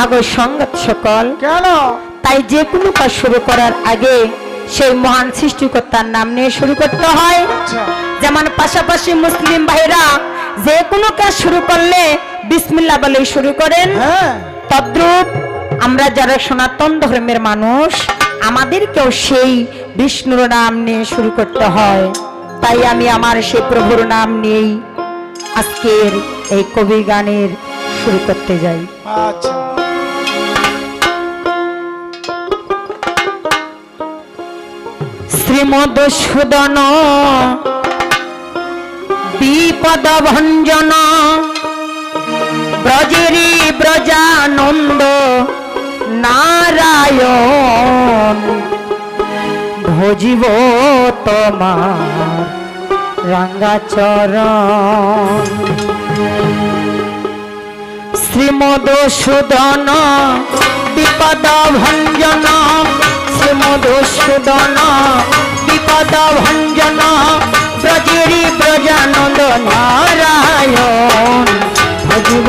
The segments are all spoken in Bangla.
আগো সংগত সকল কেন? তাই যে কোনো কাজ শুরু করার আগে সেই মহান সৃষ্টিকর্তার নাম নিয়ে শুরু করতে হয়। যেমন পাশাপাশি মুসলিম ভাইরা যে কোনো কাজ শুরু করলে বিসমিল্লাহ বলে শুরু করেন, তদ্রূপ আমরা যারা সনাতন ধর্মের মানুষ আমাদেরকেও সেই বিষ্ণুর নাম নিয়ে শুরু করতে হয়। তাই আমি আমার সেই প্রভুর নাম নিয়েই আজকের এই কবি গানের শুরু করতে যাই। আচ্ছা, শ্রীমধুসূদন বিপদ ভঞ্জন ব্রজেরি ব্রজানন্দ নারায়ণ ভজিব তোমার রাঙ্গাচরণ। শ্রীমধুসূদন বিপদ ভঞ্জন শ্রীমধুসূদন বিপদ ভঞ্জন ব্রজেরি ব্রজানন্দ নারায়ণ ভজিব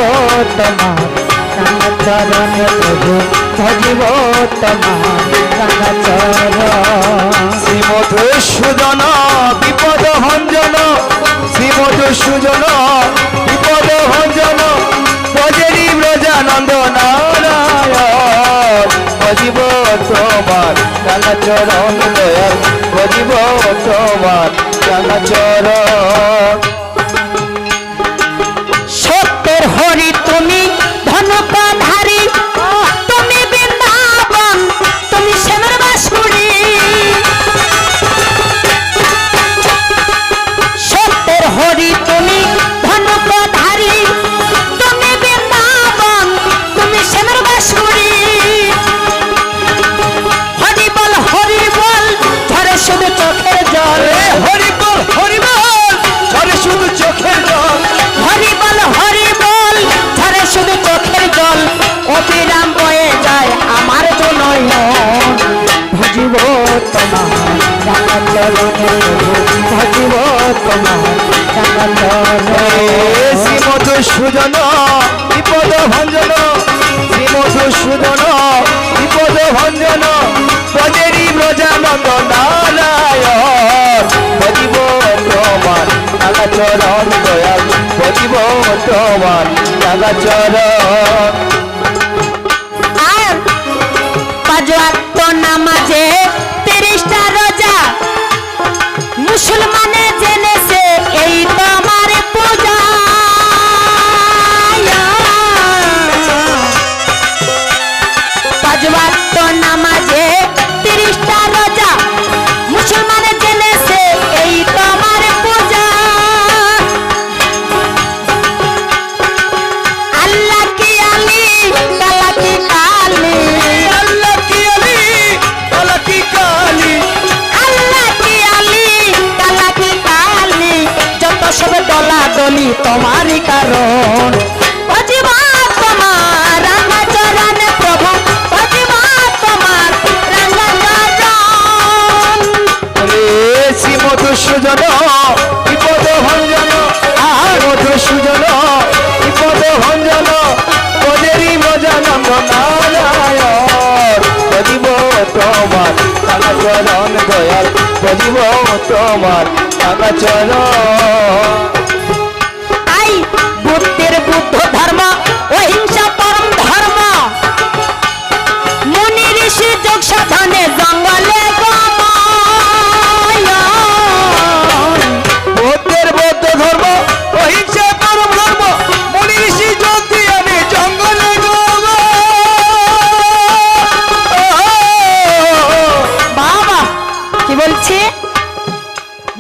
তোমার রাঙ্গাচরণ প্রভু ভজিব তোমার রাঙ্গাচরণ। শ্রীমধুসূদন বিপদ ভঞ্জন শ্রীমধুসূদন বিপদ ভঞ্জন ব্রজেরি ব্রজানন্দ নারায়ণ ভজিব তোমার রাঙ্গাচরণ দয়াল ভজিব তোমার রাঙ্গাচরণ। সত্যের হরি তুমি ধনুকধারী তুমি বৃন্দাবন তুমি শ্যামের বাঁশুরি। সত্যের হরি তুমি ধনুকধারী তুমি বৃন্দাবন তুমি শ্যামের বাঁশুরি। হরি বল ঝরে শুধু চোখের জল হরি বল ঝরে শুধু চোখের জল। হরি বল ঝরে শুধু চোখের জল অবিরাম বয়ে যায় আমার তো নয়ন ভজিব তোমার রাঙ্গাচরণ ভজিব তোমার রাঙ্গাচরণ। শ্রীমধুসূদন বিপদ ভঞ্জন শ্রীমধুসূদন বিপদ ভঞ্জন ব্রজেরি ব্রজানন্দ নারায়ণ ভজিব তোমার রাঙ্গাচরণ দয়াল ভজিব তোমার রাঙ্গাচরণ। আর পাঁচ ওয়াক্ত নামাজে 30টা রোজা মুসলমানে জেনেছে এই তো আমার পূজা। পাঁচ ওয়াক্ত নামাজে 30টা রোজা মুসলমানে জেনেছে এই তো আমার পূজা। আল্লাহ কি আলী কালা কি কালী আল্লাহ কি আলী কালা কি কালী আল্লাহ কি আলী কালা কি কালী যত সব দলা দলি তোমারই কারণ ভজিব তোমার রাঙ্গাচরণ প্রভু ভজিব তোমার রাঙ্গাচরণ। শ্রীমধুসূদন বিপদ ভঞ্জন মধুসূদন বিপদ ভঞ্জন ব্রজেরি ব্রজানন্দ নারায়ণ ভজিব তোমার রাঙ্গাচরণ দয়াল ভজিব তোমার রাঙ্গাচরণ। তাই বুদ্ধের বুদ্ধ ধর্ম অহিংসা পরম ধর্ম মুনি ঋষি যোগ সাধনে জঙ্গলে গমন। বৌদ্ধের বৌদ্ধ ধর্ম অহিংসা পরম ধর্ম মুনি ঋষি যোগ দিয়ে জঙ্গলে বাবা কি বলছে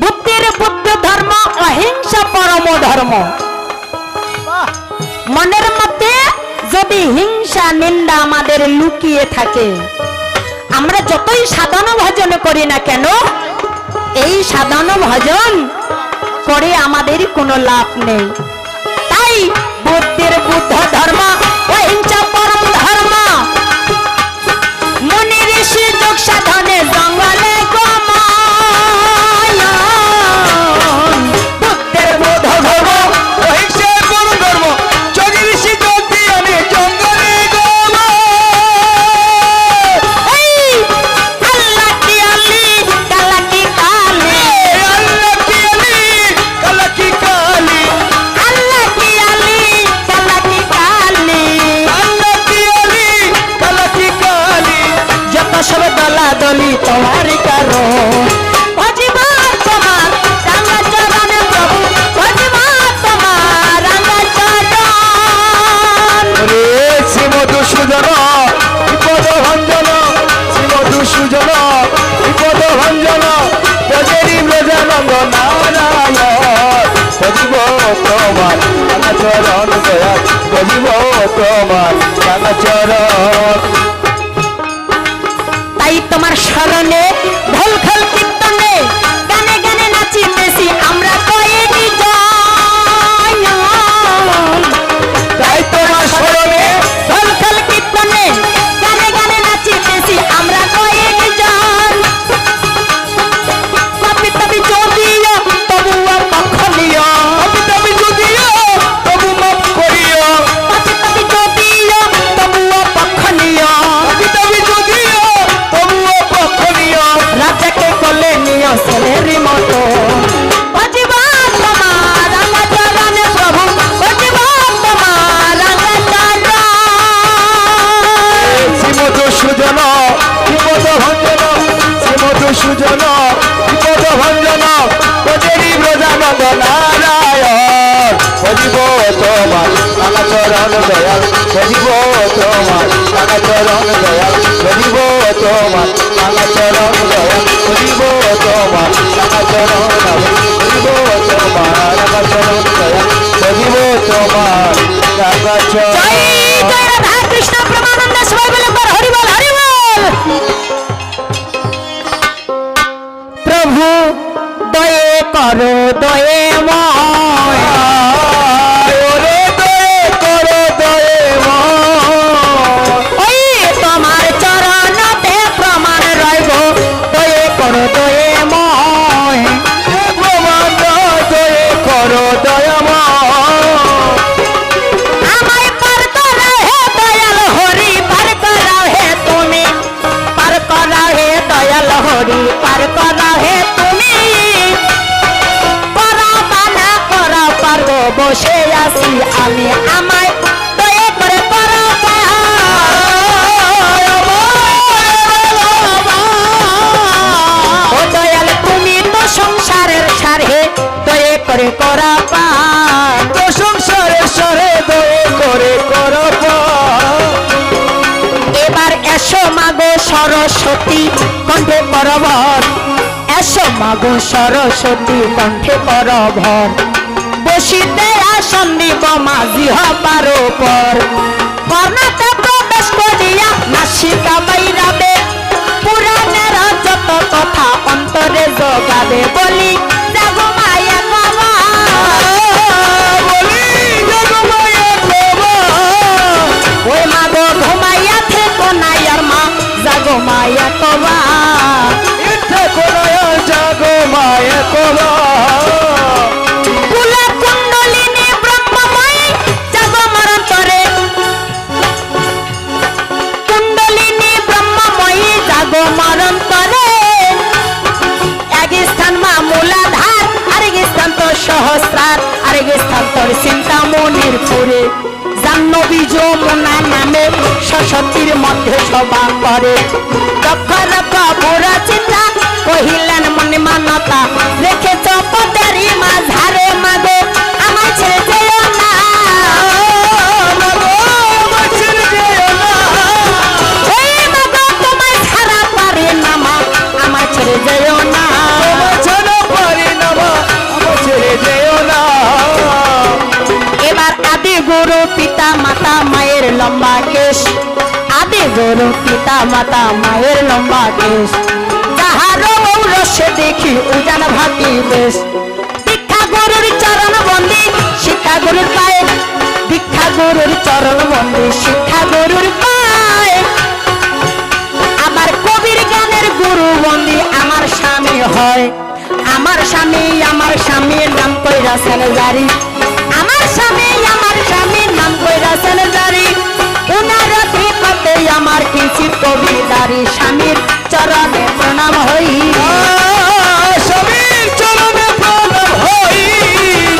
বুদ্ধের বুদ্ধ ধর্ম অহিংসা পরম ধর্ম। মনের মধ্যে যদি হিংসা নিন্দা আমাদের লুকিয়ে থাকে আমরা যতই সাধন ভজন করি না কেন এই সাধন ভজন করে আমাদের কোনো লাভ নেই। তাই বুদ্ধের বুদ্ধ ধর্ম অহিংসা পরম ধর্ম মুনি ঋষি যোগ সাধনে জঙ্গলে গমন। বুদ্ধের বুদ্ধ ধর্ম অহিংসা পরম ধর্ম যোগী ঋষি যোগ দিয়ে জঙ্গলে গমন। সুজন বিপদ ভঞ্জন শ্রীমধু সুজন বিপদ ভঞ্জন ব্রজেরি ব্রজানন্দ নারায়ণ বজিব তোমার রাঙা চরণ দয়াল বজিব তোমার রাঙা চরণ। তাই তোমার স্মরণে ঢোল খোল কীর্তনে গানে গানে নাচিতেছি আমরা কয়েকই জন। তাই তোমার স্মরণে ঢোল খোল কীর্তনে গানে গানে নাচিতেছি আমরা কয়েকই জন। পাপি তাপি যদিও তবুও পক্ষ নিও, আমি তবে যদিও তবু মাফ করিও, পাপি তাপি যদিও তবুও পক্ষ নিও। আমি তবে যদিও তবুও পক্ষ নিও। রাজাকে কোলে নিও ছেলের মতো বাজিব তোমার রাঙা চরণে প্রভু বাজিব তোমার রাঙা চরণ। শ্রীমধু সুজন বিপদ ভঞ্জন শ্রীমধু সুজন বিপদ ভঞ্জন ব্রজেরি ব্রজানন্দ নারায়ণ বজিব তোমার রাঙা চরণ দয়াল বজিব তোমার রাঙা চরণ দয়াল বজিব তোমার রাঙা চরণ দয়াল বজিব তোমার রাঙা চরণ বজিব তোমার রাঙা চরণ দয়াল বজিব তোমার রাঙা জয় চরণ। জয় রাধা কৃষ্ণ প্রেমানন্দ সবাই বলে একবার হরি বল হরি বল। প্রভু দয়ে করো দয়ে ময় ওরে দয়ে করো দয়ে ময়। ওই তোমার চরণতে প্রমাণ রইব দয়ে করো দয়ে ময়। প্রমাণ দয়ে করো দয়াময়। আমায় পার করাও হে দয়াল হরি পার করাও হে তুমি পার করাও হে দয়াল হরি পার করাও হে তুমি করাও বানা করাও পারবো বসে আছি আমি আমায় দয়া করে করাও ও দয়াল তুমি তো সংসারের সারে দয়া করে করাও পার। প্রশংসারে সরে দয়ে করে করো পার। এবার এসো মাগো সরস্বতী কণ্ঠে পরভর এসো মাগো সরস্বতী কণ্ঠে পরভর বসিতে আসন দিব মাঝি হবার পর কর্ণাতে প্রবেশ করিয়া নাসিকা বাইরাবে পুরাণের যত কথা অন্তরে জগাবে বলি জাগো মায়া বাবা বলি জগমায়া বাবা। ওই মাগো ঘুমাইয়া থেকো নাই আর মা জাগো মায়া কবা ইচ্ছে করে জগমায়া বাবা। কুলা কুণ্ডলিনী ব্রহ্মময়ী জাগো মরন্তরে কুণ্ডলিনী ব্রহ্মময়ী জাগো মরন্তরে এক স্থান মা মূলাধার আরেক স্থান তো সহস্রার আরেক স্থান তোর চিন্তামণির পুরে জাহ্নবী যমুনা নামে সরস্বতীর মধ্যে সভা করে দক্ষ রক্ষ বুড়া চিন্তা কহিলেন মনে মানতা রেখেছ পদেরই মাঝারে মাগো আমার ছেড়ে যেও না ওই মাগো তোমায় ছাড়া পারে না মা আমার ছেড়ে যেও না এবার আদি গুরু পিতা মাতা মায়ের লম্বা কেশ আদি গুরু পিতা মাতা মায়ের লম্বা কেশ যাহারও ঔরসে দেখি উজান ভাতি বেশ দীক্ষা গুরুর চরণ বন্দি শিক্ষা গুরুর পায়ে দীক্ষা গুরুর চরণ বন্দি শিক্ষা গুরুর পায়ে আমার কবির গানের গুরু বন্দি আমার স্বামী হয় আমার স্বামীর নাম কইরাছেন জারি আমার স্বামীর নাম কইরাছেন জারি উনার অধিপতে আমার কিঞ্চিত কবিতারি স্বামীর চরণে প্রণাম হই স্বামীর চরণে প্রণাম হই।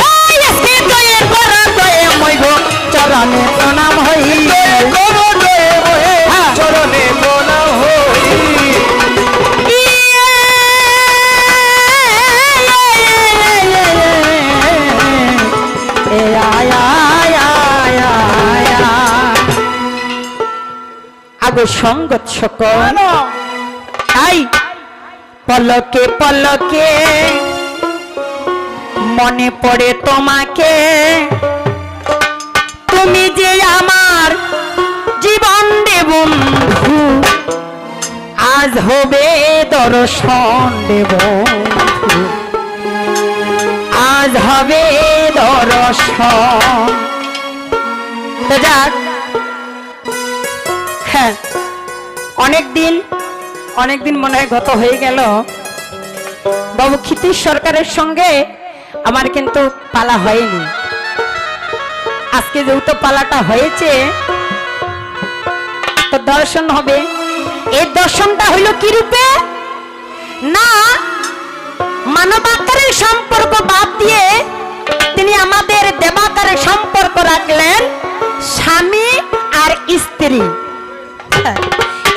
ওই আজকে দয়ে করা দয়ে মইব চরণে প্রণাম হই করো দয়ে মোহে হ্যাঁ। চরণে প্রণাম হই। গো সঙ্গত সকল। তাই পলকে পলকে মনে পড়ে তোমাকে, তুমি যে আমার জীবন রে বন্ধু, আজ হবে দর্শন রে বন্ধু, আজ হবে দর্শন। তো যাক, হ্যাঁ অনেকদিন মনে হয় গত হয়ে গেল বাবু ক্ষিতিশ সরকারের সঙ্গে আমার কিন্তু পালা হয়নি। আজকে যেহেতু পালাটা হয়েছে তো দর্শন হবে। এই দর্শনটা হইল কি রূপে না, মানবাকারের সম্পর্ক বাদ দিয়ে তিনি আমাদের দেবাকারের সম্পর্ক রাখলেন স্বামী আর স্ত্রী।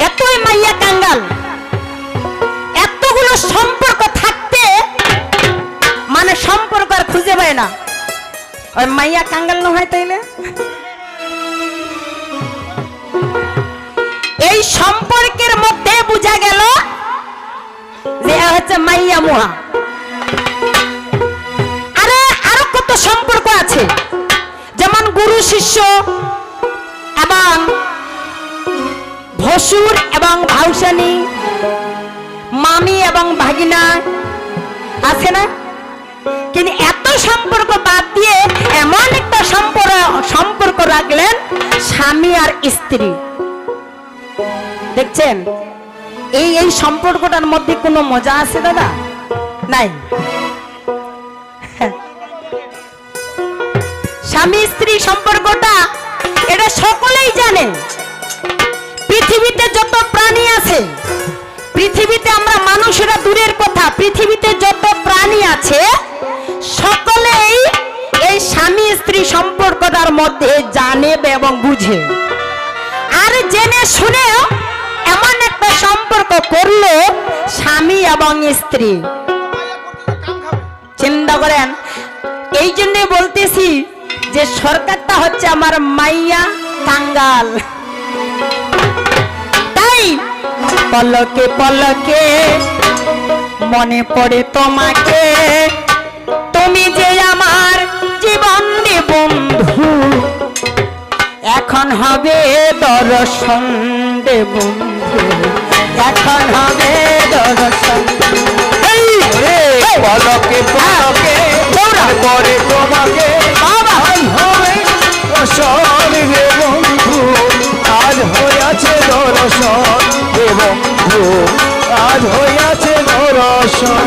এতই মাইয়া কাঙ্গাল, এতগুলো সম্পর্ক থাকতে মানে সম্পর্ক আর খুঁজে পায় না। ওই মাইয়া কাঙ্গাল না হয় তাইলে এই সম্পর্কের মধ্যে বোঝা গেল যে হচ্ছে মাইয়া মুহা। আরো কত সম্পর্ক আছে, যেমন গুরু শিষ্য এবং ভসুর এবং ভাউসানি, মামি এবং ভাগিনা আছে না? কিন্তু এত সম্পর্ক বাদ দিয়ে এমন একটা সম্পর্ক রাখলেন স্বামী আর স্ত্রী। দেখছেন এই সম্পর্কটার মধ্যে কোনো মজা আছে দাদা? নাই। স্বামী স্ত্রী সম্পর্কটা এটা সকলেই জানে। পৃথিবীতে যত প্রাণী আছে, পৃথিবীতে আমরা মানুষেরা দূরের কথা, পৃথিবীতে যত প্রাণী আছে সকলেই এই স্বামী স্ত্রী সম্পর্কটার মধ্যে জানে এবং বুঝে। আর জেনে শুনেও এমন একটা সম্পর্ক করলো স্বামী এবং স্ত্রী। চিন্তা করেন, এই জন্য বলতেছি যে সরকারটা হচ্ছে আমার মাইয়া কাঙ্গাল। তাই পলকে পলকে মনে পড়ে তোমাকে, তুমি যে আমার জীবন রে বন্ধু, এখন হবে দর্শন রে বন্ধু, এখন হবে দর্শন। পলকে পলকে পরে তোমাকে, আজ হবে দর্শন রে বন্ধু, আজ হইয়াছে দর্শন রে বন্ধু, আজ হইয়াছে দর্শন।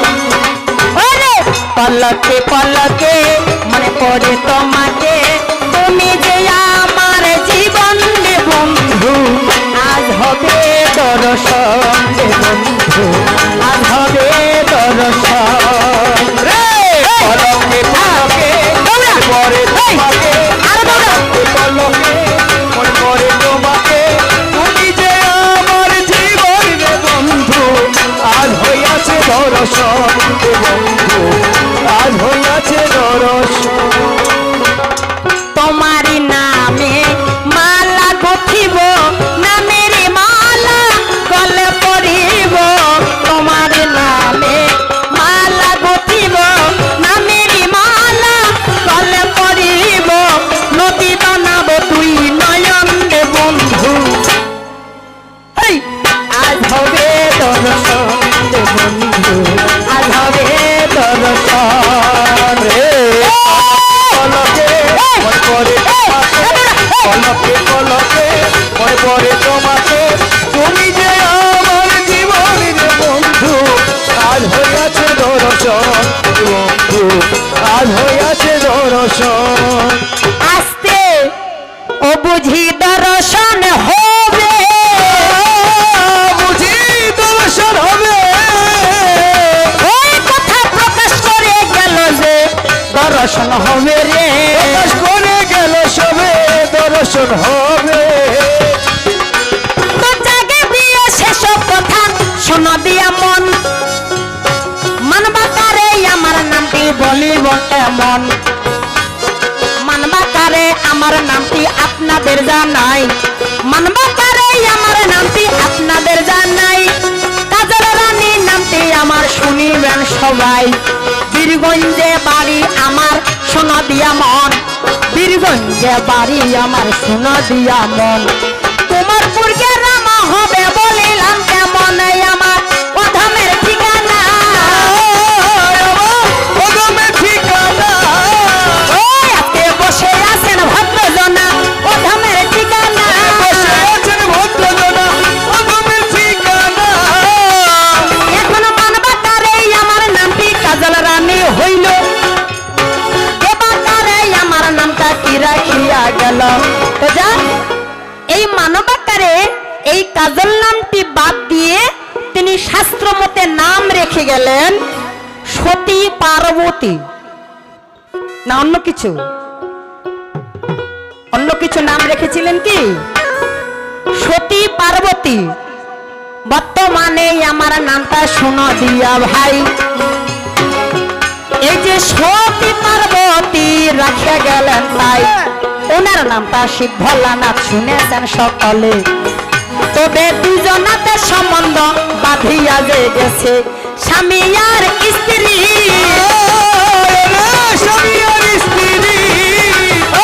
পলকে পলকে মনে পড়ে তোমাকে, তুমি যে আমার জীবন রে বন্ধু, আজ হবে দর্শন রে বন্ধু, আজ হবে দর্শন। পলকে পলকে পরে তোমাকে, পলকে পলকে পরে তোমাকে, তুমি যে আমার জীবন রে বন্ধু, আজ হইয়াছে দর্শন রে বন্ধু, আজ হইয়াছে দর্শন। তোমারি নামে মালা গুথিব, নামের মালা গলে পরিব, তোমার নামে মালা গুথিব, নামের মালা গলে পরিব, নদী বানাব তুই নয়ন রে বন্ধু। আজ হবে দর্শন রে বন্ধু, আজ হবে দর্শন রে। পলকে পলকে পরে তোমাকে, তুমি যে আমার জীবন রে বন্ধু, আজ হইয়াছে দর্শন বন্ধু, আজ হইয়াছে দর্শন। আস্তে ও বুঝি দর্শন হবে, বুঝি দর্শন হবে, ওই কথা প্রকাশ করে গেল যে দর্শন হবে রে, প্রকাশ করে গেল সবে দর্শন হবে। তো জাগে দিয়ে সেসব কথা শোনা দিয়া মন, মানবাকারে আমার নামটি বলিব এমন, মানবাকারে আমার নামটি আপনাদের জানা ভাই। বীরগঞ্জে বাড়ি আমার সোনা দিয়া মন, বীরগঞ্জে বাড়ি আমার সোনা দিয়া মন। কুমারপুর গ্রাম হবে বলিলাম কেমন, আমার অধমের ঠিকানা। অধমের ঠিকানা। ওই আজকে বসে আছেন ভদ্রজনা, অধমের ঠিকানা। বসে আছেন ভদ্রজনা, অধমের ঠিকানা। এখন মানবাকারে আমার নামটি কাজল রানী হইল, এবারে আমার নামটা কি রাখিয়া গেল। তো যা এই মানবাকারে এই কাজল নামটি বাদ দিয়ে তিনি শাস্ত্র মতে নাম রেখে গেলেন সতী পার্বতী। না অন্য কিছু, অন্য কিছু নাম রেখেছিলেন কি? সতী পার্বতী। বর্তমানে আমার নামটা শোনো দিয়া ভাই। এই যে সতী পার্বতী রাখে গেলেন তাই ওনার নামটা শিব ভোলানাথ শুনেছেন সকলে। তবে দুজনাতে সম্বন্ধ বাঁধিয়া যে গেছে স্বামী আর স্ত্রী। স্বামী আর স্ত্রী।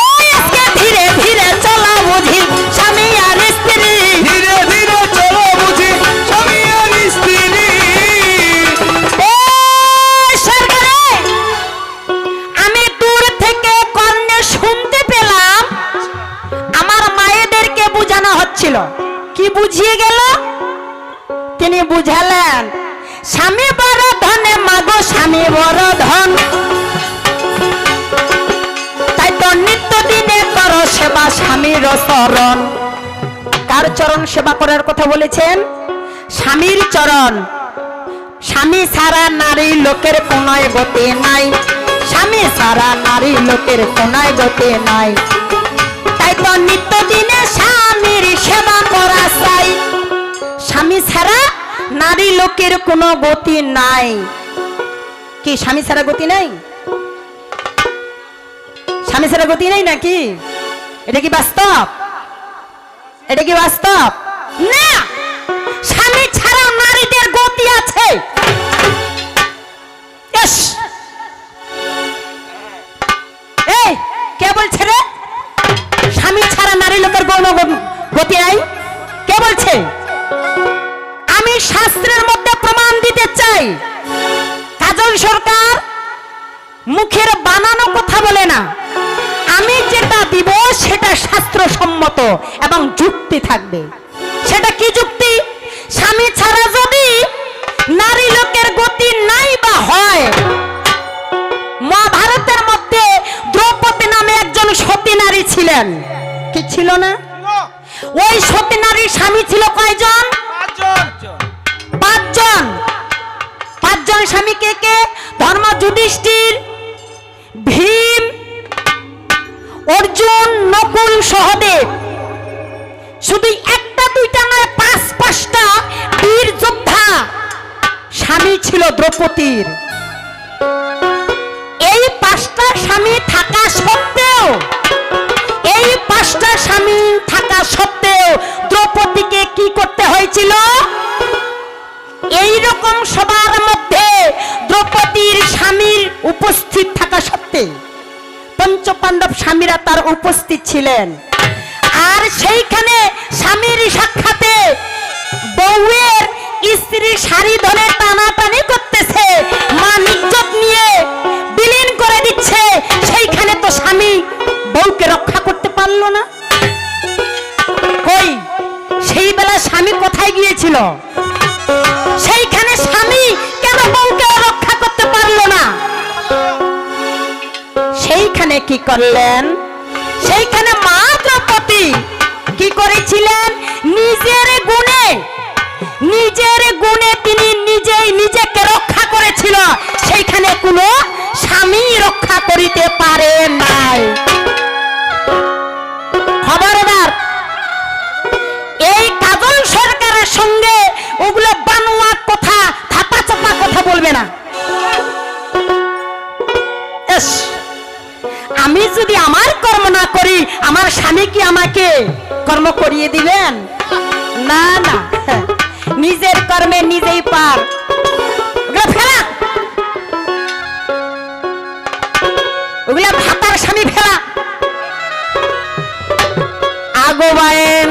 ওই আজকে ধীরে ধীরে চলা বুঝি স্বামী আর স্ত্রী। ধীরে ধীরে চলো বুঝি স্বামী আর স্ত্রী। সরকারে আমি দূর থেকে কর্ণে শুনতে পেলাম আমার মায়েদেরকে বোঝানো হচ্ছিল। কি বুঝিয়ে গেল? তিনি বুঝালেন স্বামী বড় ধনে মাগো স্বামী বড় ধন, তাই তো নিত্য দিনে করো সেবা স্বামীর চরণ। কার চরণ সেবা করার কথা বলেছেন? স্বামীর চরণ। স্বামী ছাড়া নারী লোকের কোনায় গতি নাই, স্বামী ছাড়া নারী লোকের কোনায় গতি নাই। তাই তো নিত্য দিনে স্বামীর সেবা করা চাই। স্বামী ছাড়া নারী লোকের কোনো গতি নাই। কি স্বামী ছাড়া গতি নাই? স্বামী ছাড়া গতি নাই নাকি? এটা কি বাস্তব? এটা কি বাস্তব? না, স্বামী ছাড়া নারীদের গতি আছে। ইস! এই কে বলছে রে স্বামী ছাড়া নারী লোকের কোনো গতি নাই? কে বলছে? আমি শাস্ত্রের মধ্যে প্রমাণ দিতে চাই। কাজল সরকার মুখের বানানো কথা বলে না। আমি যেটা দিব সেটা শাস্ত্রসম্মত এবং যুক্তি থাকবে। সেটা কি যুক্তি? স্বামী ছাড়া যদি নারী লোকের গতি নাই বা হয়, মহাভারতের মধ্যে দ্রৌপদী নামে একজন সতী নারী ছিলেন। কি ছিল না? ওই সতী নারীর স্বামী ছিল কয়জন? পাঁচজন। পাঁচজন স্বামী কে কে? ধর্ম যুধিষ্ঠির, ভীম, অর্জুন, নকুল, সহদেব। শুধু একটা দুইটা নয়, পাঁচটা বীর যোদ্ধা স্বামী ছিল দ্রৌপদীর। এই পাঁচটা স্বামী থাকা সত্ত্বেও, এই পাঁচটা স্বামী থাকা সত্ত্বেও দ্রৌপদীকে কি করতে হয়েছিল? এই রকম সবার মধ্যে দ্রৌপদীর স্বামীর উপস্থিত থাকা সত্ত্বে পঞ্চপাণ্ডব স্বামীরা তার উপস্থিত ছিলেন। আর সেইখানে স্বামীর সাক্ষাতে বউয়ের স্ত্রী শাড়ি ধরে টানাটানি করতেছে, মান ইজ্জত নিয়ে বিলীন করে দিচ্ছে। সেইখানে তো স্বামী বউকে রক্ষা করতে পারলো না। কই সেই বেলা স্বামী কোথায় গিয়েছিল? সেইখানে স্বামী কেন বউকে রক্ষা করতে পারলো না? সেইখানে কি করলেন? সেইখানে মা দ্রৌপদী কি করেছিলেন? নিজের গুণে তিনি নিজেই নিজেকে রক্ষা করেছিল। সেইখানে কোনো স্বামী রক্ষা করিতে পারে নাই। খবরদার এই কাজল সরকারের সঙ্গে ওগুলো বানোয়া কথা, থাপা চাপা কথা বলবে না। আমি যদি আমার কর্ম না করি, আমার স্বামী কি আমাকে কর্ম করিয়ে দিবেন? না না, নিজের কর্মে নিজেই পার। ফেলা ওগুলা ভাতার স্বামী ফেরা আগোবায়েন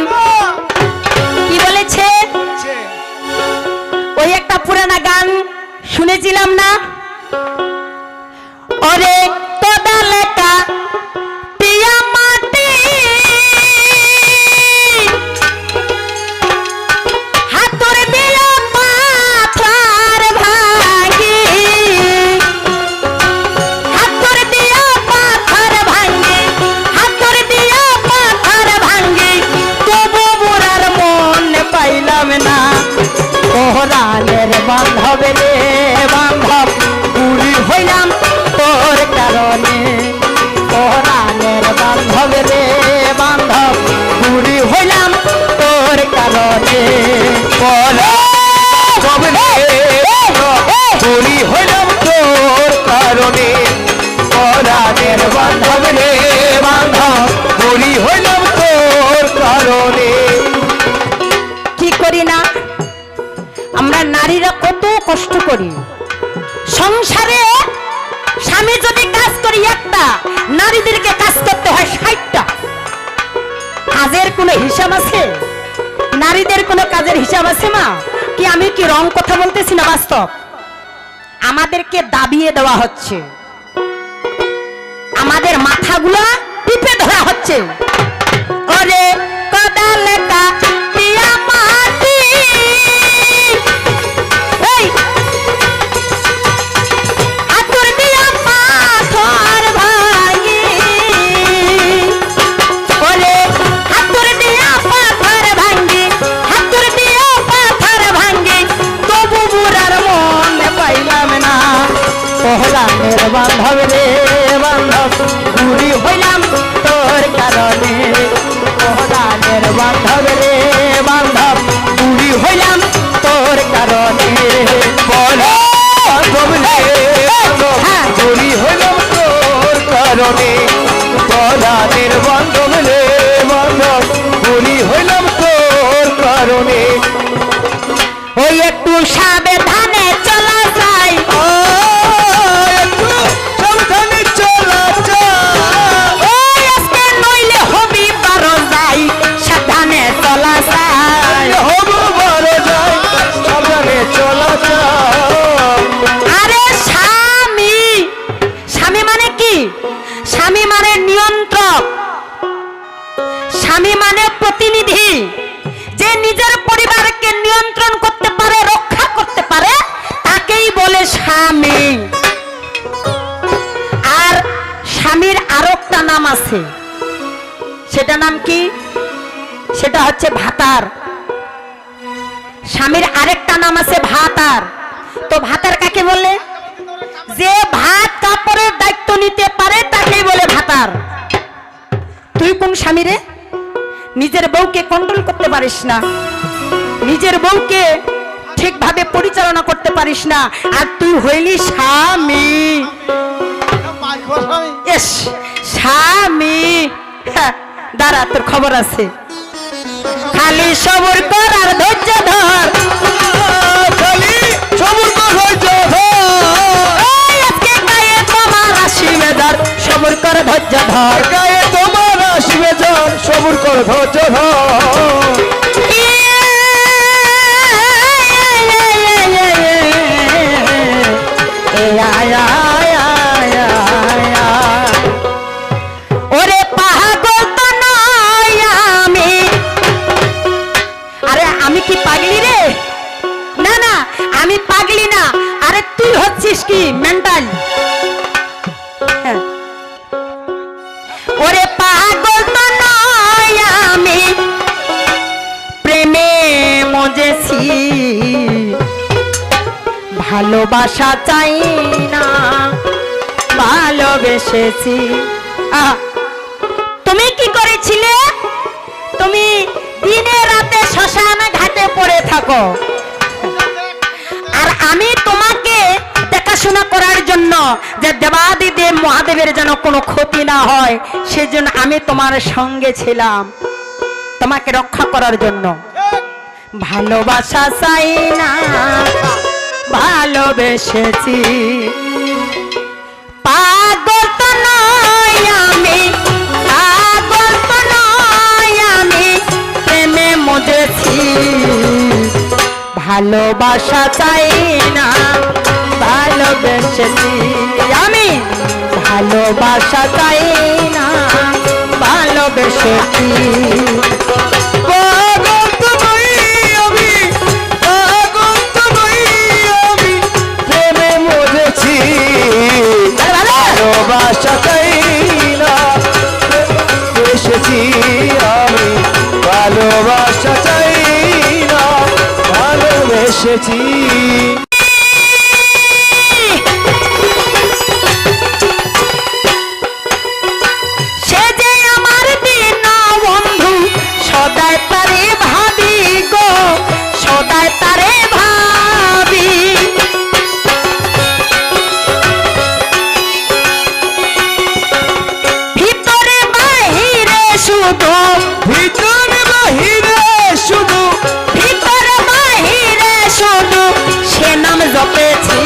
কি বলেছে ওই একটা পুরানা গান শুনেছিলাম না ওরে তোদা লেখা পিয়া মাটি হাতর দিয়া পাথর ভাঙি হাতর দিয়া পাথর ভাঙি হাতর দিয়া পাথর ভাঙি তবু বুড়ার মন পাইলাম না ওহরানের বান্ধব রে বান্ধব বুড়ি হইলাম তোর কারণে ওহরানের বান্ধব রে বান্ধব বুড়ি হইলাম তোর কারণে বুড়ি হইলাম তোর কারণে পরাণের বান্ধব রে বান্ধব বুড়ি হইলাম তোর কারণে। কি করি না আমরা নারীরা কত কষ্ট করি সংসারে স্বামী যদি কাজ করি একটা নারীদেরকে কাজ করতে হয় 60টা কাজের কোনো হিসাব আছে নারীদের কোনো কাজের হিসাব আছে মা কি আমি কি রং কথা বলতেছি না বাস্তব আমাদেরকে দাবিয়ে দেওয়া হচ্ছে আমাদের মাথাগুলো টিপে ধরা হচ্ছে ওরে কদা লেখা পিয়া মাটি এই হাতর দিয়া পাথর ভাঙি ওরে হাতর দিয়া পাথর ভাঙি হাতর দিয়া পাথর ভাঙি তবু বুড়ার মন পাইলাম না ওহরানের বান্ধব রে বান্ধব বুড়ি হইলাম তোর কারণে ওহরানের বান্ধব রে বান্ধব বুড়ি হইলাম তোর কারণে বান্ধব রে বুড়ি হইলাম তোর কারণে পরাণের বান্ধব রে বান্ধব বুড়ি হইলাম তোর কারণে। ওই একটু সাবধানে চলা যায় সাবধানে চলা ওই আজকে নইলে হবি পারো যাই সাবধানে চলা যায় হব বড় যায় সাবধানে চলা আরে স্বামী স্বামী মানে কি স্বামী মানে নিয়ন্ত্রক স্বামী মানে প্রতিনিধি যে নিজের পরিবারকে নিয়ন্ত্রণ করতে পারে রক্ষা করতে পারে তাকেই বলে স্বামী আর স্বামীর আরো একটা নাম আছে সেটা নাম কি সেটা হচ্ছে ভাতার স্বামীর আরেকটা নাম আছে ভাতার তো ভাতার কাকে বলে যে ভাত কাপড়ের দায়িত্ব নিতে পারে তাকেই বলে ভাতার তুই কোন স্বামী রে নিজের বউকে কন্ট্রোল করতে পারিস না নিজের বউকে ঠিকভাবে পরিচালনা করতে পারিস না আর তুই হইলি স্বামী এস স্বামী হ্যাঁ, দাঁড়া তোর খবর আছে খালি সবর কর আর ধৈর্য ধর খালি সবুর ধৈর্য এই আজকে গায়ে তোমার আসিবে ধর সবর কর ধৈর্য ধর গায়ে তোমার আসবে জন সবুর কর ধৈর্য ওরে পাগল তো নয় আমি আরে আমি কি পাগলি রে না না আমি পাগলি না আরে তুই হচ্ছিস কি মেন্টাল ওরে পাগল তো নয় আমি প্রেমে মজেছি ভালোবাসা চাই না ভালোবেসেছি তুমি কি করেছিলে তুমি দিনে রাতে শ্মশান ঘাটে পড়ে থাকো আর আমি তোমাকে দেখাশোনা করার জন্য যে দেবাদিদেব মহাদেবের যেন কোনো ক্ষতি না হয় সেজন্য আমি তোমার সঙ্গে ছিলাম তোমাকে রক্ষা করার জন্য ভালোবাসা চাই না ভালোবেসেছি পাগল তো নয় মজেছি, ভালোবাসা চাই না ভালোবেসেছি। আমি ভালোবাসা চাই না ভালোবেসেছি। পাগল তো নই আমি, পাগল তো নই আমি, প্রেমে মজেছি, ভালোবাসা চাই না এসেছি আমি, ভালোবাসা চাই না ভালোবেসেছি। সে যে আমার বিনা বন্ধু, সদায় তারে ভাবি গো, সদায় তারে ভাবি। ভিতরে বাহিরে শুধু, ভিতরে বাহিরে শুধু, ভিতরে বাহিরে শুধু সে নাম জপেছি।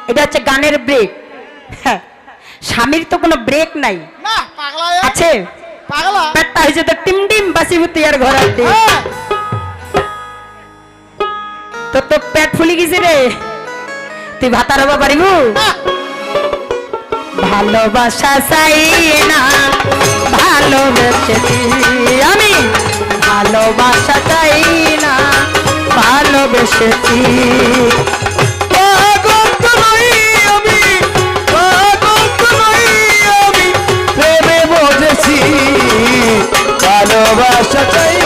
এটা হচ্ছে গানের ব্রেক। হ্যাঁ, স্বামীর তো কোনো ব্রেক নাই। না পাগলা আছে পাগলা পেটটা হয়েছে তো টিম টিম বাসি বুতি আর ঘর আনতে। হ্যাঁ, তোর তো পেট ফুলি গেছে রে, তুই ভাতার হবা পারিবু? না, ভালোবাসা চাই না ভালোবেসেছি আমি, ভালোবাসা চাই না ভালোবেসেছি। পাগল তো নই আমি, পাগল তো নই আমি, প্রেমে মজেছি, ভালোবাসা চাই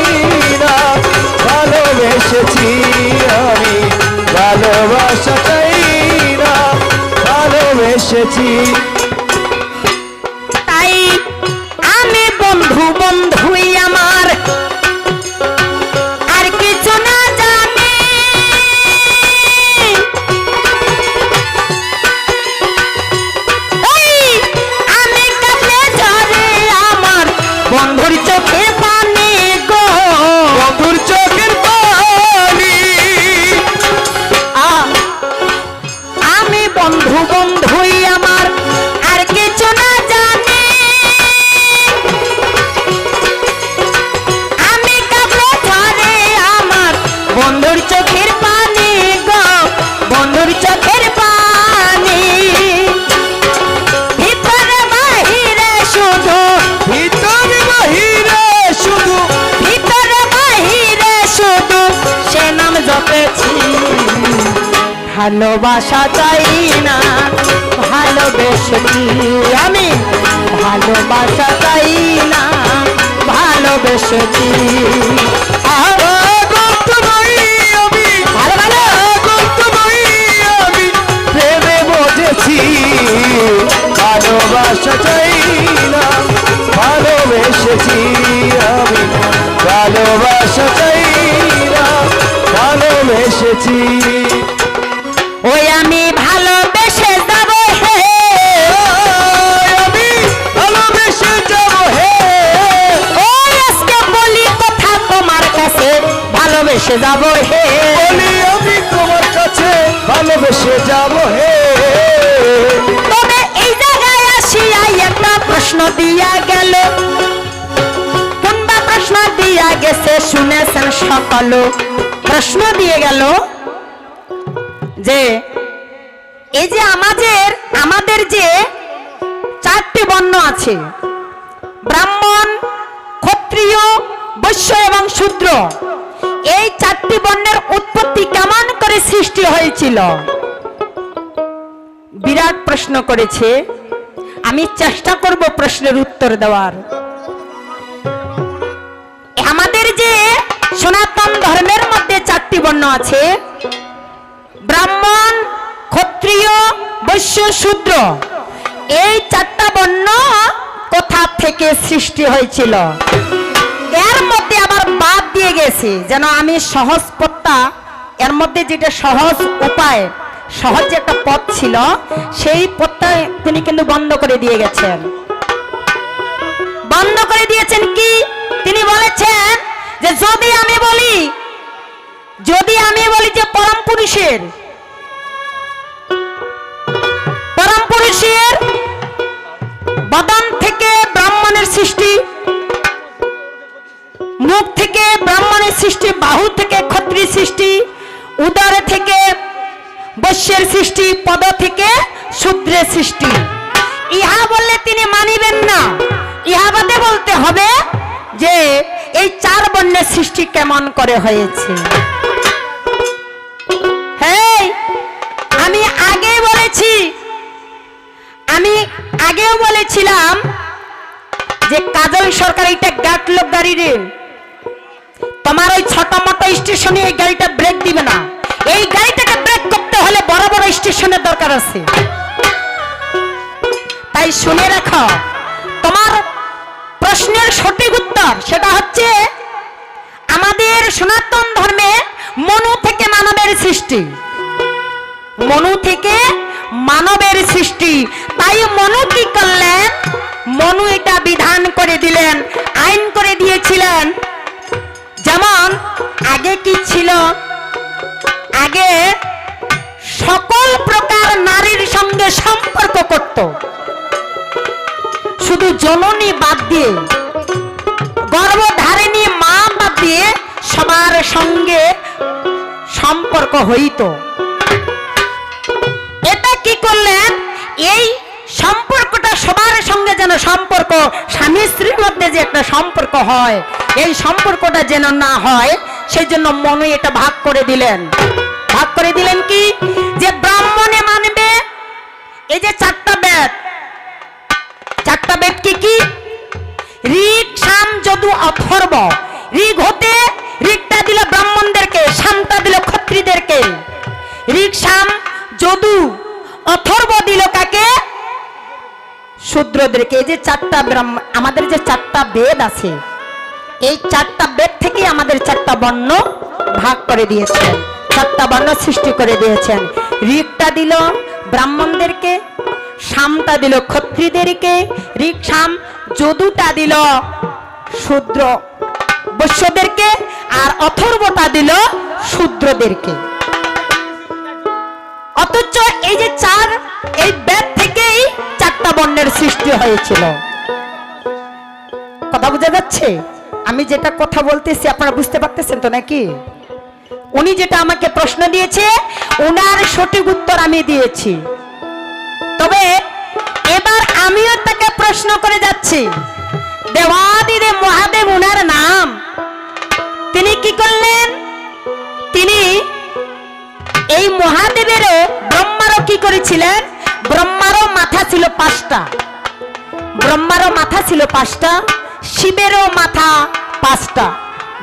না ভালোবেসেছি আমি, ভালোবাসা চাই না ভালোবেসেছি। তাই আমি বন্ধু বন্ধুই আমার, আর কিছু না জানি। এই, আমি কাছে ঝরে আমার বন্ধুর চোখে পানি গো, বন্ধুর চোখের পানি, আমি বন্ধু বন্ধুই আমার, আর কিছু না জানি। আমি কাবলে ঝরে আমার বন্ধুর চোখের পানি গো, বন্ধুর চোখের পানি। ভিতরে বাহিরে শুধু, ভিতরে বাহিরে শুধু, ভিতরে বাহিরে শুধু সে নাম জপেছি। ভালোবাসা চাই না ভালোবেসেছি আমি, ভালোবাসা চাই না ভালোবেসেছি। পাগল তো নই আমি, ভালো ভালো পাগল তো নই আমি, প্রেমে মজেছি, ভালোবাসা চাই না ভালোবেসেছি আমি, ভালোবাসা চাই না ভালোবেসেছি। ওই আমি ভালোবেসে যাব হে, আমি ভালোবেসে যাব হে, ওই আজকে বলি কথা তোমার কাছে, ভালোবেসে যাব হে। বলি আমি তোমার কাছে ভালোবেসে যাব হে। তবে এই জায়গায় আসিয়া একটা প্রশ্ন দিয়া গেল, কোনবা প্রশ্ন দিয়া গেছে শুনেছেন সকল। প্রশ্ন দিয়ে গেল যে এই যে আমাদের যে চারটি বর্ণ আছে, ব্রাহ্মণ, ক্ষত্রিয়, বৈশ্য এবং শূদ্র, এই চারটি বর্ণের উৎপত্তি কেমন করে সৃষ্টি হয়েছিল? বিরাট প্রশ্ন করেছে। আমি চেষ্টা করব প্রশ্নের উত্তর দেওয়ার। আমাদের যে সনাতন ধর্মের মধ্যে চারটি বর্ণ আছে, ব্রাহ্মণ, ক্ষত্রিয়, বৈশ্য, শূদ্র, এই চারটা বর্ণ কোথা থেকে সৃষ্টি হয়েছিল? এর মধ্যে আবার বাদ দিয়ে গেছে, যেন আমি সহজ পথটা, এর মধ্যে যেটা সহজ উপায়, সহজ যে একটা পথ ছিল, সেই পথটা তিনি কিন্তু বন্ধ করে দিয়ে গেছেন। বন্ধ করে দিয়েছেন কি? তিনি বলেছেন যে যদি আমি বলি যে পরম পুরুষের বদন থেকে ব্রাহ্মণের সৃষ্টি, মুখ থেকে ব্রাহ্মণের সৃষ্টি, বাহু থেকে ক্ষত্রিয় সৃষ্টি, উদর থেকে বৈশ্যের সৃষ্টি, পদ থেকে শূদ্রের সৃষ্টি। ইহা বললে তিনি মানিবেন না। ইহা বাদে বলতে হবে যে এই চার বর্ণের সৃষ্টি কেমন করে হয়েছে। হ্যাঁ, আমি আগেও বলেছিলাম যে কাজল সরকার এটা গাটলোক গাড়ি রে, তোমার ওই ছোট মোটো স্টেশনে এই গাড়িটা ব্রেক দিবে না। এই গাড়িটাকে ব্রেক করতে হলে বড় বড় স্টেশনের দরকার আছে। তাই শুনে রাখো, তোমার প্রশ্নের সঠিক উত্তর সেটা হচ্ছে আমাদের সনাতন ধর্মে মনু থেকে মানবের সৃষ্টি, মনু থেকে মানবের সৃষ্টি। তাই মনু কি করলেন? মনু এটা বিধান করে দিলেন, আইন করে দিয়েছিলেন। যেমন আগে কি ছিল? আগে সকল প্রকার নারীর সঙ্গে সম্পর্ক করত, শুধু জননী বাদ দিয়ে, গর্ভধারিণী মা বাদ দিয়ে সবার সঙ্গে সম্পর্ক হইত। এটা কি করলেন? এই সম্পর্কটা সবার সঙ্গে যেন সম্পর্ক, স্বামী স্ত্রীর মধ্যে যে একটা সম্পর্ক হয়, এই সম্পর্কটা যেন না হয়, সেই জন্য মনু এটা ভাগ করে দিলেন। ভাগ করে দিলেন কি? যে ব্রাহ্মণে মানবে এই যে চারটা বেদ। চারটা বেদ কি কি? ঋক, সাম, যদু, অথর্ব। ঋক হতে ঋকটা দিল ব্রাহ্মণদেরকে, সামটা দিল ক্ষত্রিয়দেরকে। ঋক, সাম, যদু, অথর্ব দিল কাকে? শূদ্রদেরকে। এই যে চারটা আমাদের যে চারটা বেদ আছে, এই চারটা বেদ থেকে আমাদের চারটা বর্ণ ভাগ করে দিয়েছেন, চারটা বর্ণ সৃষ্টি করে দিয়েছেন। ঋকটা দিল ব্রাহ্মণদেরকে, সামটা দিল ক্ষত্রিয়দেরকে, ঋক, সাম, যদুটা দিল শূদ্র বৈশ্যদেরকে, আর অথর্বটা দিল শূদ্রদেরকে। অথচ এই যে এই বেদ থেকেই চারটা বর্ণের সৃষ্টি হয়েছিল। কথা বোঝা যাচ্ছে? আমি যেটা কথা বলতেছি আপনারা বুঝতে পারতেছেন তো নাকি? উনি যেটা আমাকে প্রশ্ন দিয়েছে, উনার সঠিক উত্তর আমি দিয়েছি। তবে এবার আমিও তাকে প্রশ্ন করে যাচ্ছি, দেবাদিদেব মহাদেব উনার নাম। তিনি কি করলেন? তিনি এই মহাদেবেরও, ব্রহ্মারও কি করেছিলেন? ব্রহ্মারও মাথা ছিল 5টা, ব্রহ্মারও মাথা ছিল 5টা, শিবেরও মাথা 5টা।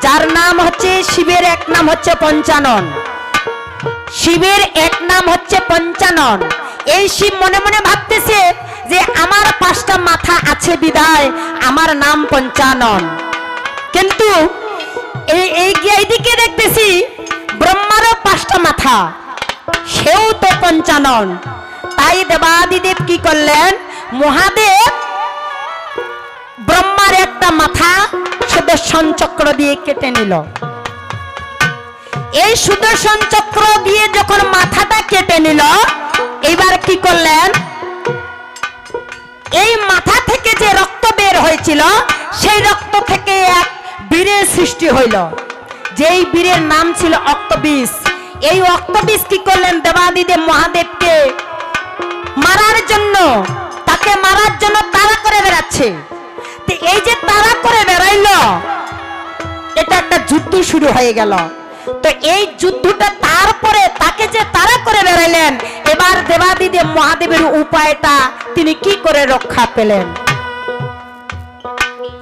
যার নাম হচ্ছে শিবের এক নাম হচ্ছে পঞ্চানন। শিবের এক নাম হচ্ছে পঞ্চানন। এই শিব মনে মনে ভাবতেছে যে আমার 5টা মাথা আছে বিদায় আমার নাম পঞ্চানন। কিন্তু এইদিকে দেখতেছি ব্রহ্মারও 5টা মাথা, সেও তো পঞ্চানন। তাই দেবাদিদেব কি করলেন? মহাদেব ব্রহ্মার একটা মাথা সুদর্শন চক্র দিয়ে কেটে নিল। এই সুদর্শন চক্র দিয়ে যখন মাথাটা কেটে নিল, এবার কি করলেন? এই মাথা থেকে যে রক্ত বের হয়েছিল, সেই রক্ত থেকে এক বীরের সৃষ্টি হইল, যেই বীরের নাম ছিল অক্তবিষ। এই অক্তবিষ কি করলেন? দেবাদিদেব মহাদেবকে মারার জন্য, তাকে মারার জন্য তাড়া করে বেড়াচ্ছে। এই যে তাড়া করে বেড়াইল, এটা একটা যুদ্ধ শুরু হয়ে গেল। তো এই যুদ্ধটা, তারপরে তাকে যে তাড়া করে বেড়াইলেন, এবার দেবাদিদেব মহাদেবের উপায়টা তিনি কি করে রক্ষা পেলেন?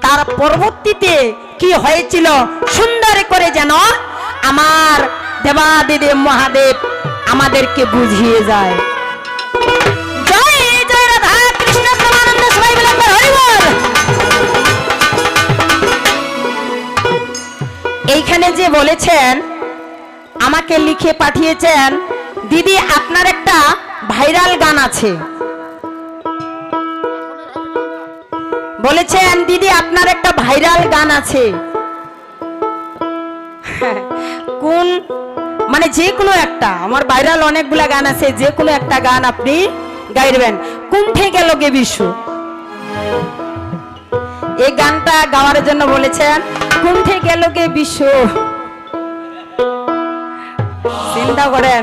তার পরবর্তীতে কি হয়েছিল সুন্দর করে যেন আমার দেবাদিদেব মহাদেব আমাদেরকে বুঝিয়ে যায়। জয় জয় রাধা কৃষ্ণ প্রেমানন্দ, সবাই বলে হরি বল। এইখানে যে বলেছেন, আমাকে লিখে পাঠিয়েছেন, দিদি আপনার একটা ভাইরাল গান আছে। বলেছেন দিদি আপনার একটা ভাইরাল গান আছে। কোন, মানে যে কোনো একটা, আমার ভাইরাল অনেকগুলা গান আছে, যে কোনো একটা গান আপনি গাইবেন। কুণ্ঠে গেল গে বিশ্ব, এই গানটা গাওয়ার জন্য বলেছেন। কুণ্ঠে গেল গে বিশ্ব। চিন্তা করেন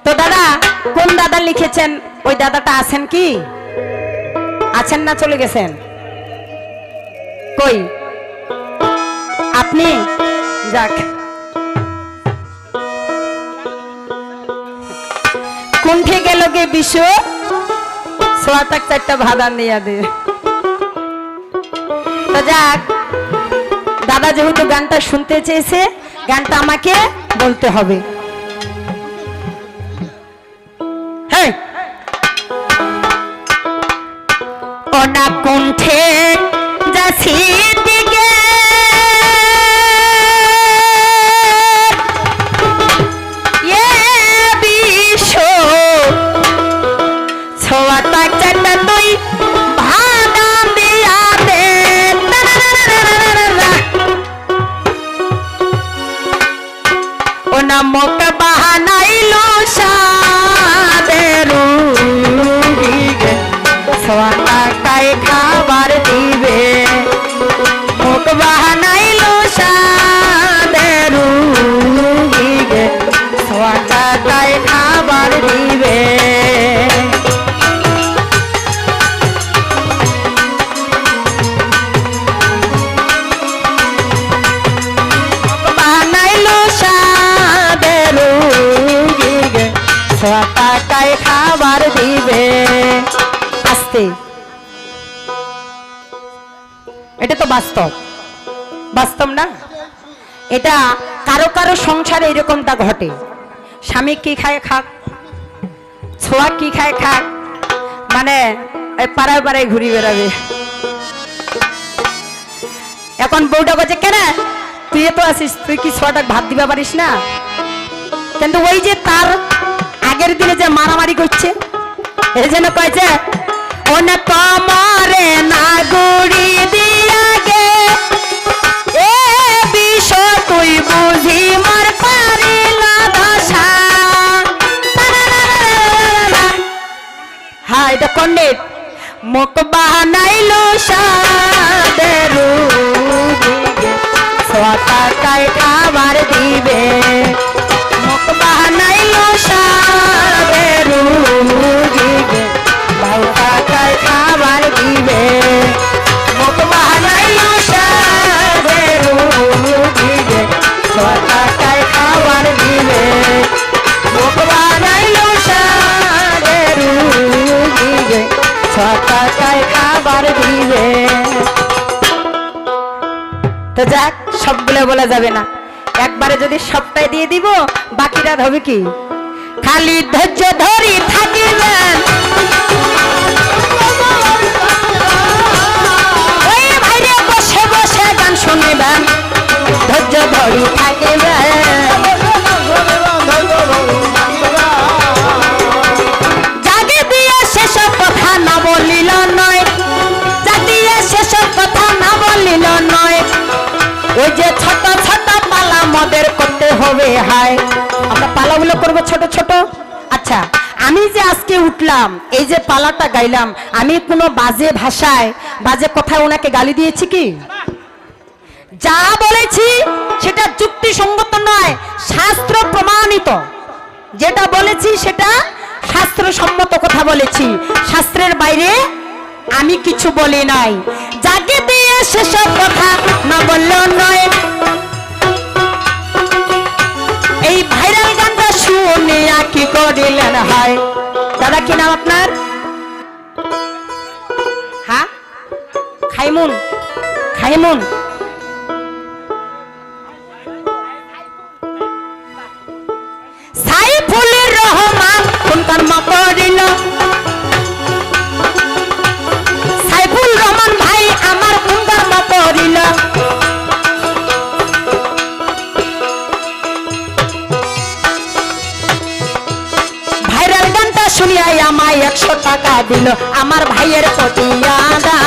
তো দাদা, কোন দাদা লিখেছেন? ওই দাদাটা আছেন কি? আছেন না চলে গেছেন? কই আপনি? যাক, কুণ্ঠে গেল গে বিশ্ব, সোয়াটাক চারটা ভাদান দিয়া দে। তো যাক, দাদা যেহেতু গানটা শুনতে চেয়েছে, গানটা আমাকে বলতে হবে। হ্যাঁ, ওনা কুণ্ঠে যাচ্ছি দিকে এ বিশ্ব, ছোয়াটা চারটা তুই ভাদান দিয়া দে। ওনা মুখ বাহানাইলো সাদের রুগীকে, সোয়াটা কাই খাবার দিবে। মুখ বাহানাইলো সাদের রুগীকে, সোয়াটা কাই খাবার দিবে। বানাইলো সাদের রুগীকে, সোয়াটা কাই খাবার দিবে। আস্তে, এটা তো বাস্তব, বাস্তব না? এটা কারো কারো সংসারে এরকমটা ঘটে। স্বামী কি খায় খাক, ছোয়া কি খায় খাক, মানে পাড়ায় পাড়ায় ঘুরি বেড়াবে। এখন বউটা বলছে, কেন তুই তো আসিস, তুই কি ছোয়াটা ভাত দিবা পারিস না? কিন্তু ওই যে তার আগের দিনে যে মারামারি করছে, এই জন্য কয়েছে ওনা কমরে না গুড়ি দিয়া গে এ বিষ, তুই বুঝি মার পারিলা ভাষা। হ্যাঁ, এটা পণ্ডিত। মুখ বাহানাইলো সাদের রুগীকে, সোয়াটা কাই খাবার দিবে। মুখ বাহানাইলো সাদের রুগীকে, বাউটা কাই খাবার দিবে। মুখ বাহানাইলো সাদের রুগীকে, সোয়াটা কাই খাবার দিবে। মুখ বাহানাইলো সাদের রুগীকে, সোয়াটা কাই খাবার দিবে। তো যাক, সবগুলো বলা যাবে না, একবারে যদি সবটাই দিয়ে দিব, বাকিটা হবে কি? খালি ধৈর্য ধরি থাকিবেন, ওই ভাইরে বসে বসে গান শুনিবেন, ধৈর্য ধরি থাকিবেন। জাগে দিয়ে সেসব কথা না বলিল নয়, জাগিয়ে সেসব কথা না বলিল নয়। ওই যে ছোট ছোট পালা মদের করতে হবে। হায়, আমরা পালাগুলো করবো ছোট ছোট। আচ্ছা, আমি যে আজকে উঠলাম, এই যে পালাটা গাইলাম, আমি কোনো বাজে ভাষায় বাজে কথায় ওনাকে গালি দিয়েছি কি? যা বলেছি সেটা যুক্তিসঙ্গত নয়, শাস্ত্র প্রমাণিত। যেটা বলেছি সেটা শাস্ত্রসম্মত কথা বলেছি, শাস্ত্রের বাইরে আমি কিছু বলি নাই। যাকে দিয়ে সেসব কথা না বললেও নয়। এই ভাইরাল গানটা শুনিয়া কি করিলেন? হয় দাদা, কি নাম আপনার? হ্যাঁ, খাইমুন, খাইমুন। সাইফুলের রহমান কোন কর্ম করিল? সাইফুল রহমান ভাই আমার কোন কর্ম করিল? ভাইরাল গানটা শুনিয়াই আমায় 100 টাকা দিল আমার ভাইয়ের পটিয়া দা।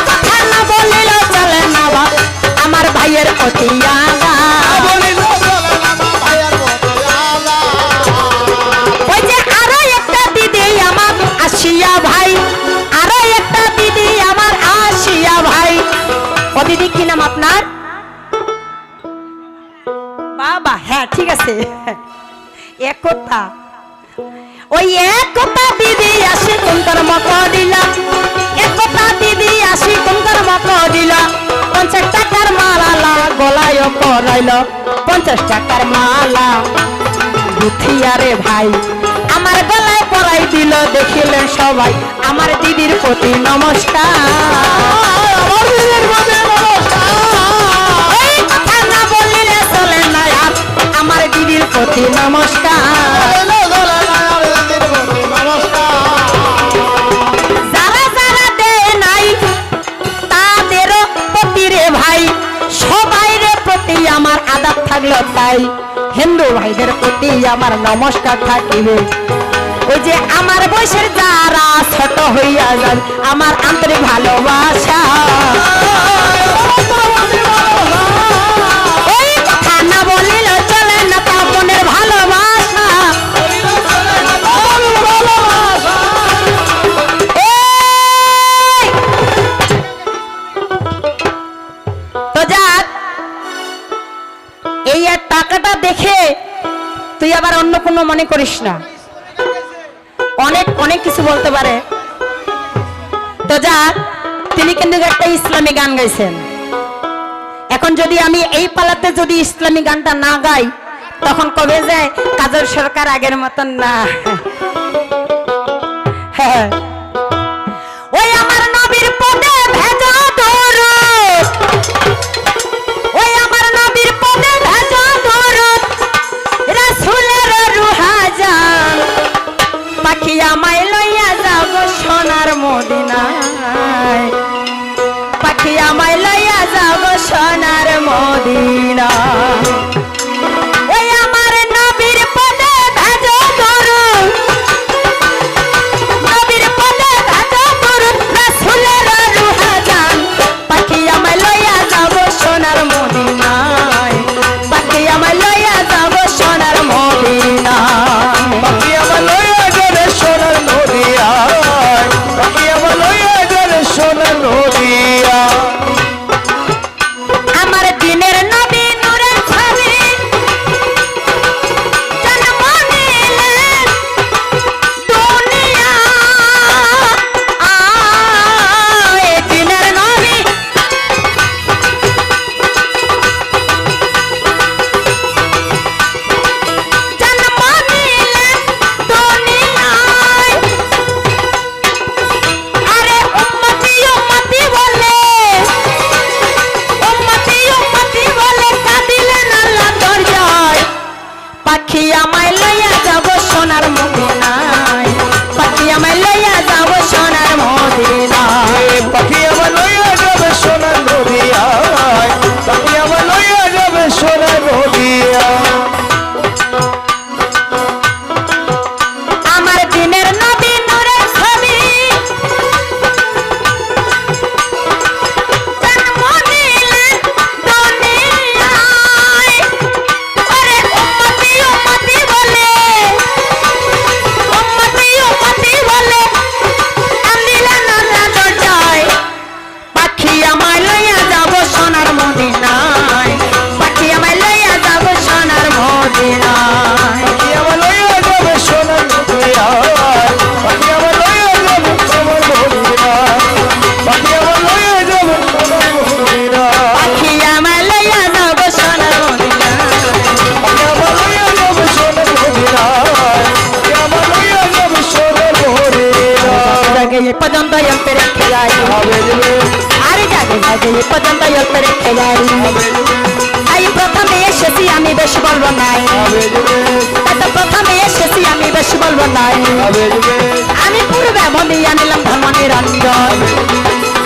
কথা না বলিল চলে না বাপ, আমার ভাইয়ের পটিয়া দা। ওই যে আরো একটা দিদি আমার আসিয়া ভাই, আরো একটা একতা, হ্যাঁ ঠিক আছে, একতা। ওই একতা দিদি আসি কোন কর্ম করিলা, একতা দিদি আসি কোন কর্ম করিলা, 50 টাকার মালা গলায় পরাইল, 50 টাকার মালা গুথিয়ারে ভাই আমার গলায় পরাই দিল, দেখিলেন সবাই আমার দিদির প্রতি নমস্কার। আমার দিদির প্রতি নমস্কার। এই কথা না বলিলে চলে না আর, আমার দিদির প্রতি নমস্কার। যারা যারা দেয় নাই তাদেরও প্রতি রে ভাই, সবাই রে প্রতি আমার আদাব থাকলো তাই, হিন্দু ভাইদের প্রতি আমার নমস্কার থাকিবে। ওই যে আমার বয়সের যারা ছোট হইয়া যান আমার আন্তরিক ভালোবাসা। ওই কথা না বলিলে চলে না পাপনের ভালোবাসা। তো যাক, এই আর টাকাটা দেখে তুই আবার অন্য কোনো মনে করিস না, অনেক অনেক কিছু বলতে পারে। তো যাক, তিনি কিন্তু একটা ইসলামী গান গাইছেন। এখন যদি আমি এই পালাতে যদি ইসলামী গানটা না গাই তখন কবে যায় কাজল সরকার আগের মতন না। হ্যাঁ, ওই আমার নবীর পদে ভেজা দরুদ, ওই আমার নবীর পদে ভেজা দরুদ, রাসূলের রুহা জান, পাখি আমায় লইয়া যাব সোনার মদিনায়, পাখি আমায় লইয়া যাব সোনার মদিনা। ওই আমার নবীর পদে ভেজা দরুদ, নবীর পদে ভেজা দরুদ, রাসূলের রুহা জান, পাখি আমায় লইয়া যাব সোনার মদিনায়, পাখি আমায় লইয়া যাব সোনার মদিনায়। পাখি আমার লইয়া যাবে সোনার নদিয়ায়, পাখি আমার লইয়া যাবে সোনার নদিয়া। আমার দিনের নবী নূরের ছবি জন্ম নিলেন দুনিয়া, এই দিনের নবী জন্ম নিলেন দুনিয়ায়। আরে উম্মতি উম্মতি বলে, উম্মতি উম্মতি বলে কাঁদিলেন আল্লাহ দরজায়, পাখি আমায় লইয়া যাব সোনার মদিনায়, পাখি আমায় লইয়া যাব সোনার মদিনায়। পাখি আমার লইয়া যাবে সোনার নদিয়ায়, পাখি আমার লইয়া যাবে সোনার নদিয়া। আমার দিনের নবী নূরের ছবি জন্ম নিলেন দুনিয়ায়। আরে উম্মতি উম্মতি বলে, উম্মতি উম্মতি বলে কাঁদিলেন আল্লাহ দরজায়, পাখি আমায় লইয়া যাব সোনার মদিনায়, পাখি আমায় লইয়া যাব সোনার মদিনায়। পাখি আমার লইয়া যাবে সোনার নদিয়ায়, পাখি আমার লইয়া যাবে সোনার নদিয়ায়, পাখি আমার লইয়া যাবে সোনার নদিয়ায়, পাখি আমায় লইয়া যাব সোনার মদিনায়। পাখি আমার লইয়া যাবে সোনার নদিয়ায়, পাখি আমার লইয়া যাবে সোনার নদিয়ায়। জাগে এ পর্যন্ত অল্পে রেখে যাই, হবে যাবে, আরে জাগে জাগে এ পর্যন্ত অল্পে রেখে যাই। হবে যাবে, তাই প্রথমে এসেছি আমি বেশি বলবো নাই, হবে যাবে, এত প্রথমে এসেছি আমি বেশি বলবো নাই। হবে যাবে, আমি পূর্বে বনিয়া নিলাম ধর্ম নিরঞ্জন,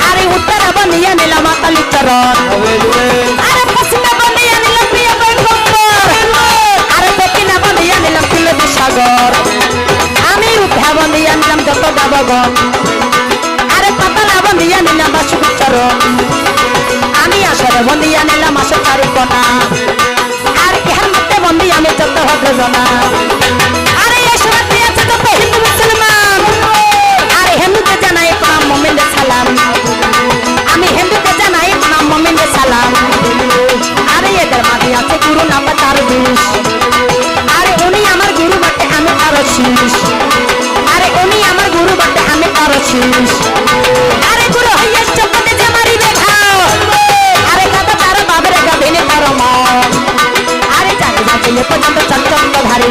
আরে উত্তরে বনিয়া নিলাম অকালি চরণ, হবে যাবে, আরে পশ্চিমে বনিয়া নিলাম প্রিয় বৈকুণ্ঠর, আরে দক্ষিণে বনিয়া নিলাম তুলসী সাগর, আমি উঠা বনিয়া নিলাম যত দেবগণ, আরে পাতালা বনিয়া নিলাম বাসুক চরণ, আমি আসরে বনিয়া নিলাম আসর কারিকনা, আর ইহার মধ্যে বন্দি আমি যত ভদ্রজনা। আরে এই সমাজে আছে যত হিন্দু মুসলমান, আর হিন্দুকে জানাই প্রণাম মোমিনদের সালাম, আমি হিন্দুকে জানাই প্রণাম মোমিনদের সালাম। আরে এদের মাঝে আছে গুরু নাম তার বিষ, পর্যন্ত চঞ্চল ধারে